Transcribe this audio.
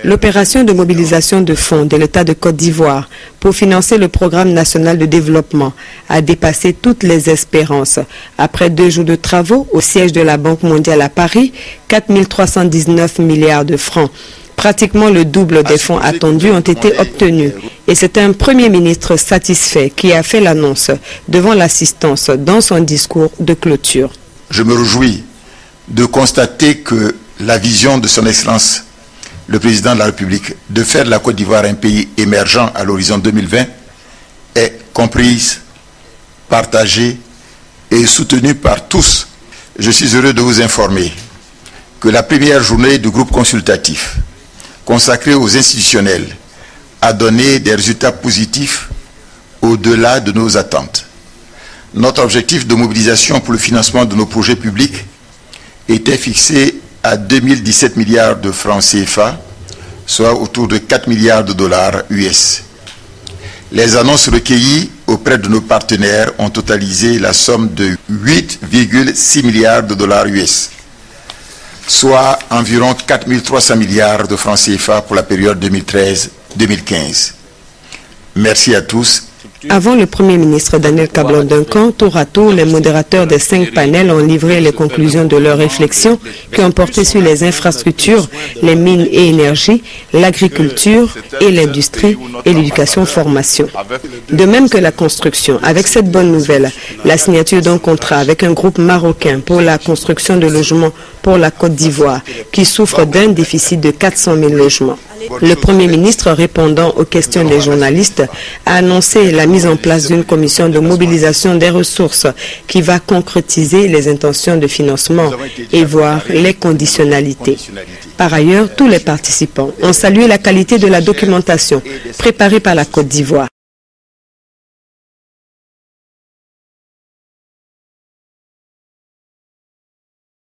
L'opération de mobilisation de fonds de l'État de Côte d'Ivoire pour financer le programme national de développement a dépassé toutes les espérances. Après 2 jours de travaux au siège de la Banque mondiale à Paris, 4 319 milliards de francs. Pratiquement le double des fonds attendus ont été obtenus. Et c'est un Premier ministre satisfait qui a fait l'annonce devant l'assistance dans son discours de clôture. Je me réjouis de constater que la vision de son Excellence, le Président de la République, de faire de la Côte d'Ivoire un pays émergent à l'horizon 2020 est comprise, partagée et soutenue par tous. Je suis heureux de vous informer que la première journée du groupe consultatif consacré aux institutionnels a donné des résultats positifs au-delà de nos attentes. Notre objectif de mobilisation pour le financement de nos projets publics était fixé à 2017 milliards de francs CFA, soit autour de 4 milliards de dollars US. Les annonces recueillies auprès de nos partenaires ont totalisé la somme de 8,6 milliards de dollars US, soit environ 4 300 milliards de francs CFA pour la période 2013-2015. Merci à tous. Avant le Premier ministre Daniel Kablan-Duncan, tour à tour, les modérateurs des 5 panels ont livré les conclusions de leurs réflexions qui ont porté sur les infrastructures, les mines et énergies, l'agriculture et l'industrie et l'éducation-formation. De même que la construction, avec cette bonne nouvelle, la signature d'un contrat avec un groupe marocain pour la construction de logements pour la Côte d'Ivoire qui souffre d'un déficit de 400 000 logements. Le Premier ministre, répondant aux questions des journalistes, a annoncé la mise en place d'une commission de mobilisation des ressources qui va concrétiser les intentions de financement et voir les conditionnalités. Par ailleurs, tous les participants ont salué la qualité de la documentation préparée par la Côte d'Ivoire.